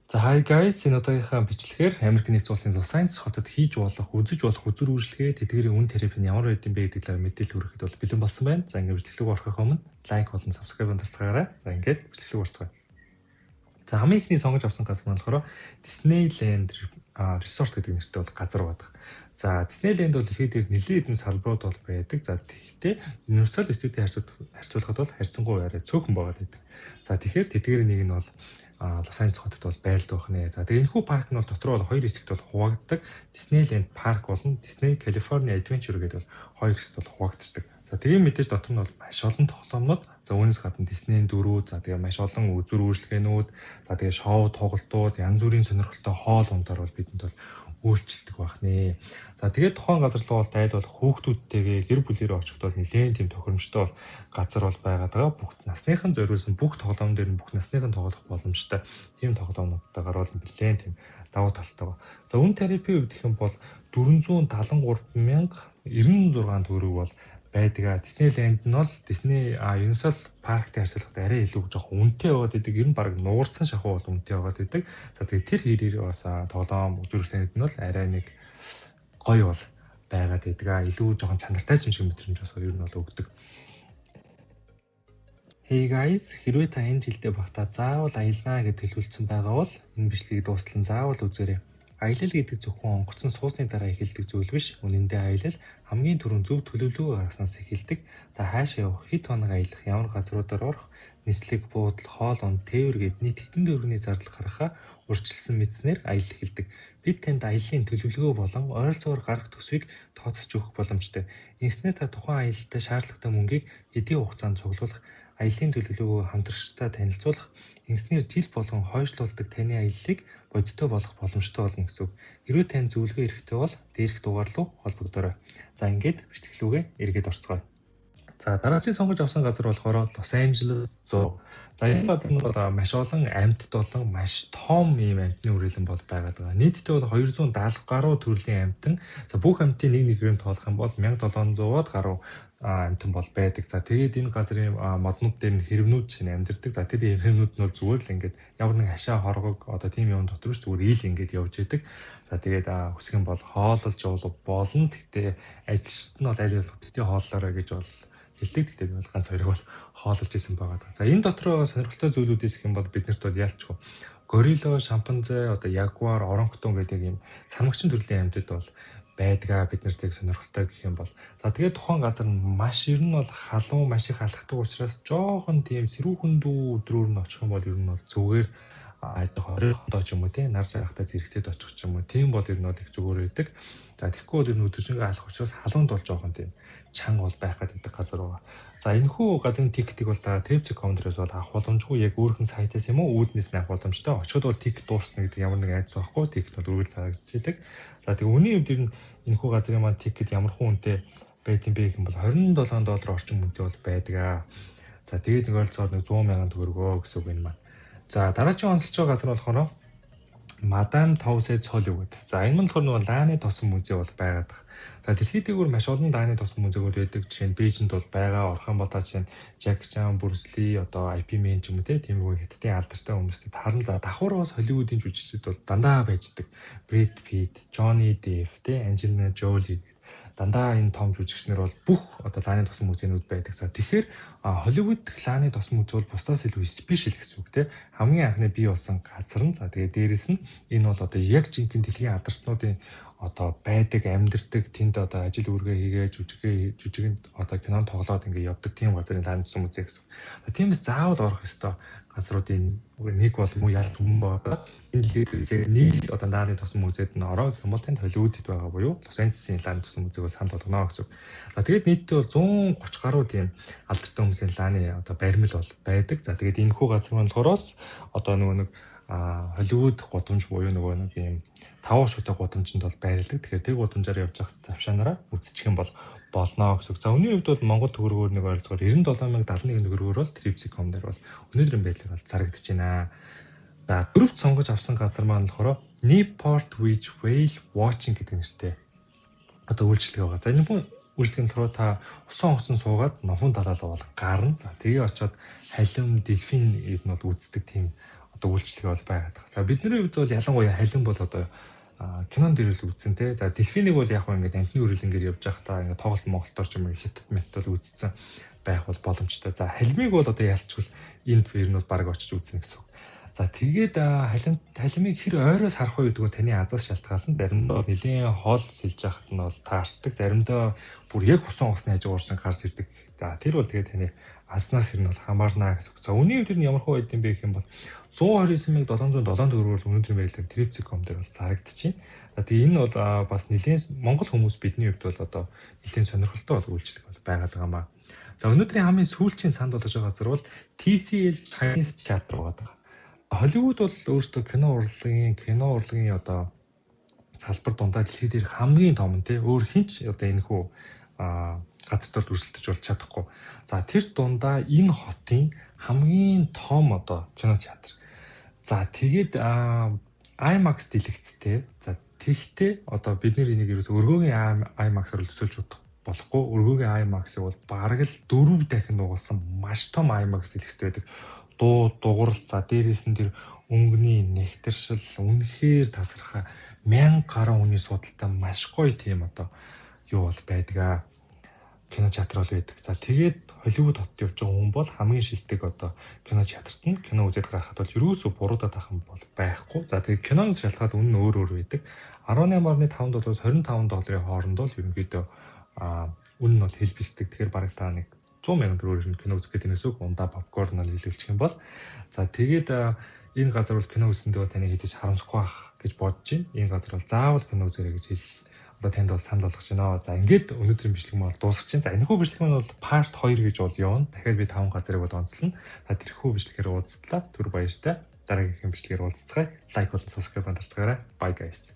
За hi guys, энэ удаагийнхаа бичлэгээр Америк нэгдсэн улсын Лос Анжелес хотод хийж болох, үзэж болох үзүр үйлчлэгээ тэдгээрийн үн тарип нь ямар байдсан бэ гэдэг талаар мэдээлэл хүрэхэд бол бэлэн болсон байна. За ингээд бичлэглэг орохын өмнө лайк болон subscribe дарцгаарай. За ингээд бичлэглэг орцгоё. За хамгийн ихний сонгож авсан газар нь болохоор Disneyland Resort гэдэг нэртэй бол газар байдаг. За Disneyland бол дэлхийд нэлээд хэдэн салбарууд бол байдаг. За тэгэхдээ Universal Studio харьцуулахад бол харьцангуй арай цөөхөн байгаад байдаг. За тэгэхээр тэдгээр нэг нь бол Лос Анжелес хотод бол байлд байх нэ. За тэгээ энэхүү парк нь бол дотроо бол хоёр хэсэгт бол хуваагддаг. Disneyland Park болон Disney California Adventure гэдэг бол хоёр хэсэгт бол хуваагддаг. За тэгээ мэдээж дотор нь бол маш олон тоглоомнууд. За үүнээс гадна Disney-ийн дөрүү, за тэгээ маш олон үзүр үйлчлэгээнүүд, за тэгээ шоу тоглолтууд, янз бүрийн сонирхолтой хоол ундаар бол бидэнд бол үйлчилдэг байх нэ. За тэгээд тухайн газар руу бол тайлбал хүүхдүүдтэйгээ гэр бүлээрээ очиход бол нэлээд тийм тохиромжтой бол газар бол байгаад байгаа. Бүгд насныхан зориулсан бүх тоглоом дээр нь бүх насныхан тоглох боломжтой тийм тоглоомнуудтайгаар бол нэлээд тийм давуу талтай байна. За үн тарифын хувьд гэх юм бол 473,096 төгрөг бол байдаг. Disneyland нь бол Disney Universal Park-тэй харьцуулахад арай илүү жоох үнэтэй байгаад байдаг. Ер нь баг нуурсан шахуу бол үнэтэй байгаад байдаг. За тэгээд тэр хэрээр бас тоглоом үзүүлэлтүүд нь бол арай нэг гоё бол байгаад байдаг. Илүү жоохон чанартай юм шиг мэдрэмж бас ер нь бол өгдөг. Hey guys, хэрвээ та энэ жилдээ багтаа заавал аялнаа гэж төлөвлөсөн байгаа бол энэ бичлэгийг дуустал нь заавал үзээрэй. Аялал гэдэг зөвхөн онгоцон суусны дараа эхэлдэг зүйл биш. Үнэн дээр аялал хамгийн түрүүнд зөв төлөвлөгөө гаргаснаас эхэлдэг. Та хаашаа явах, хэд хоног аялах, ямар газруудаар орох, нислэг, буудал, хоол унд, тээвэр гэд нийт хэдэн төгрөгийн зардал гаргахаа урьдчилсан мэдснээр аялал эхэлдэг. Бид танд аяллаа төлөвлөгөө болон ойролцоогоор гарах төсвийг тооцож өгөх боломжтой. Ингэснээр та тухайн аялалтаа шаардлагатай мөнгийг хэдийн хугацаанд цуглуулах, аяллаа төлөвлөгөөгөө хамтрагчтай танилцуулах, ингэснээр жил болгон хойшлуулдаг таны аяллыг бодиттой болох боломжтой болно гэсэн үг. Хэрвээ тань зөвлөгөө хэрэгтэй бол дээрх дугаар руу холбогдорой. За ингээд бичлэглүүгээ эргээд орцгоё. За дараагийн сонгож авсан газар болохоор Лос Анжелес Zoo. За энэ газар нь бол маш олон амьтад болон маш том ийм амьтны үрэлэн бол байгаад байгаа. Нийтдээ бол 270 гаруй төрлийн амьтан. За бүх амьтын нэг нэгээр нь тоолох юм бол 1700-аад гаруй амьтан бол байдаг. За тэгээд энэ газрын моднууд дээр нь хэрвнүүд чинь амьдардаг. За тэр хэрвнүүд нь бол зүгээр л ингээд ямар нэг хашаа хоргог одоо тийм юм дотор ч зүгээр ил ингээд явж идэг. За тэгээд хүсэх юм бол хооллож болно. Гэхдээ ажилчид нь бол аль болох бити хооллоорой гэж бол хэлдэг. Гэхдээ бол ганц хоёрыг бол хооллож исэн байгаа. За энэ дотроо сонирхолтой зүйлүүдээс юм бол биднэрт бол яалчгүй горилла, шимпанзе, одоо ягуар, орангутан гэдэг ийм сармагчин төрлийн амьтад бол байдгаа бид нарыг сонирхолтой гэх юм бол. За тэгээд тухайн газар нь маш ер нь бол халуун маш их алхдаг учраас жоохон тийм сэрүүхэн дүү өдрөөр нь очих юм бол ер нь бол зүгээр 20-ндоо ч юм уу тийм нар жарахтай зэрэгцээд очих ч юм уу тийм бол ер нь бол их зүгээр байдаг. За тэгэхгүй бол ер нь өдөржингөө алах учраас халуунд бол жоохон тийм чанга бол байх гэдэг газар байгаа. За энэхүү газрын тикетийг бол та Trip.com-дээс бол авах боломжгүй, яг өөрхөн сайтаас юм уу үүднээс нь авах боломжтой. Очиход бол тикет дуусна гэдэг ямар нэг айц байхгүй, тикет бол үргэлж зарагдчихдаг. За тэгээ үнийн хувьд ер нь энэхүү газрын маань тикет ямар хүн үнэтэй байдсан бэ гэх юм бол $27 орчим үнэтэй бол байдаг. За тэгээд нэг ойролцоогоор $100,000 төгрөгөө гэсэн үг энэ маань. За дараагийн онцлж байгаа газар болохоор Madame Tussauds Hollywood. За энэ нь болохоор нөгөө Лааны тосон музей бол байгаад байна. За дэлхийд дээгүүр маш олон Лааны тосон музейгүүд байдаг. Жишээ нь Бээжинд бол байгаа. Орох юм бол та жишээ нь Jackie Chan, Bruce Lee, одоо IP Man ч юм уу тийм үү хятадын алдартай хүмүүстэй харин за давхар бас Hollywood-ийн жүжигчид бол дандаа байждаг. Brad Pitt, Johnny Depp, Angelina Jolie дандаа энэ том жүжигчнэр бол бүх одоо Лааны тосон музейнүүд байдаг. За тэгэхээр Hollywood Лааны тосон музей бол бусдаас илүү спешиал гэсэн үг тийм. Хамгийн анхны бий болсон газар нь. За тэгээд дээрэс нь энэ бол одоо яг жинхэнэ дэлхийн алдарчнуудын одоо байдаг, амьдардаг, тэнд одоо ажил үүргээ хийгээ, жүжигэнд одоо кинон тоглоод ингээ явдаг тийм газрын Лааны тосон музей гэсэн үг. Тиймээс заавал орох ёстой газруудын нэг бол муу ял хүм байгаа. Энэ дэлхийд нэг одоо Лааны тосон музейд нь ороо гэх юм бол танд Холливуудд байгаа буюу Лос Анжелесийн Лааны тосон музейг бол санд болгоно гэсэн үг. За тэгээд нийтдээ бол 130 гаруй тийм алдартай хүмүүсийн Лааны одоо баримл бол байдаг. За тэгээд энэ хүү газар болохоос одоо нөгөө нэг Холливуд гудамж буюу нөгөө нэг юм 5 шуутаа гудамжинд бол байрладаг. Тэгэхээр тэр гудамжаар явж явах завшаанаараа үзчих юм бол болно гэсэн үг. За өнөөний хувьд бол Монгол төгрөгөөр нэг ойролцоогоор 97,071 төгрөгөөр бол Trip.com дээр бол өнөөдрийн байдлаар бол зарагдаж байна. За дөрөвт сонгож авсан газар маань болохоор Newport Beach Whale Watching гэдэг нэртэй одоо үйлчлэг байгаа. За энэ хүн үйлчлэгийн руу та усан онгоцон суугаад номхон талаалаа бол гарна. За тэгээ очиод халим, дельфин эднүүд үздэг тийм одоо үйлчлэгээ бол байгаад байгаа. За бидний хувьд бол ялангуяа халин бол одоо кинон дээр л үзсэн те. За Delphine-ыг бол яг хөө ингээд амтны үрэлэнгээр явж байхдаа ингээд тоглолт Монголоор ч юм уу хятад метал үзсэн байх бол боломжтой. За халимыг бол одоо ялчгүй энд фернүүд баг очиж үзнэ гэсэн үг. За тэгээд халимыг хэр ойроос харах вэ гэдэг нь таны азаас шалтгаална. Заримдаа нэлийн хоол сэлж яхад нь бол таарчдаг. Заримдаа бүр яг хусан усны хажуугаар гарч ирдэг. За тэр бол тэгээд таны азнаас ирнэ бол хамаарна гэсэн үг. За үнийн хувьд ямар хөө байд юм бэ гэх юм бол 129,707 төгрөгөөр өнөөдрийн байдлаар Tripsy.com дээр бол зарагдчихээн. За тэгээд энэ бол бас нэлийн Монгол хүмүүс бидний хувьд бол одоо нэлийн сонирхолтой бол үйлчлэг бол байгаад байгаа маа. За өнөөдрийн хамгийн сүүлчийн санд болж байгаа газар бол TCL Chinese Theatre байгаа. Холливуд бол өөрөөсөө кино урлагийн одоо салбар дундаа дэлхийд дээр хамгийн том тий өөр хинч одоо энэ хүү газарт бол өрсөлдөж болж чадахгүй. За тэр дундаа энэ хотын хамгийн том одоо кино театр. За тэгээд IMAX дэлгэцтэй. За тэгтээ одоо бид энийг ерөөсөө өргөөгийн IMAX-аар төсөөлж удах болохгүй. Өргөөгийн IMAX-ыг бол бараг л 4 дахин нугалсан маш том IMAX дэлгэцтэй байдаг. Дугуйрал за дээрээс нь тэр өнгөний нэгтэршил үнэхээр тасархаа 1000 гаруй хүний судалтай маш гоё тийм одоо юу бол байдаг кино театр бол байдаг. За тэгээд Холливуд хотод явж байгаа хүн бол хамгийн шилдэг одоо кино театрт нь кино үзээд гарахад бол ерөөсөө буруудаад ах юм бол байхгүй. За тэгээд киноноос шалтгаалаад үнэ нь өөр байдаг. 18.5 доллараас 25 долларын хооронд бол ерөнхийдөө үнэ нь бол хэлбэлцдэг. Тэгэхээр бараг та нэг 100,000 төгрөгөөр кино үзэх гэдэг нэсүг ундаа попкорн нь хэлүүлчих юм бол за тэгээд энэ газар бол кино үзсэндээ таныг хийж харамсахгүй байх гэж бодож байна. Энэ газар бол заавал кино үзээрэй гэж одоо танд бол санал болгож байна. За ингээд өнөөдрийн бичлэг маань бол дуусах чинь. За энэхүү бичлэг маань бол part 2 гэж бол явна. Дахиад би 5 газарыг бол онцлно. За тэрхүү бичлэгээр уулзтлаа. Түр баяртай. Дараагийн бичлэгээр уулзцгаая. Лайк болон subscribe дарцгаарай. Bye guys.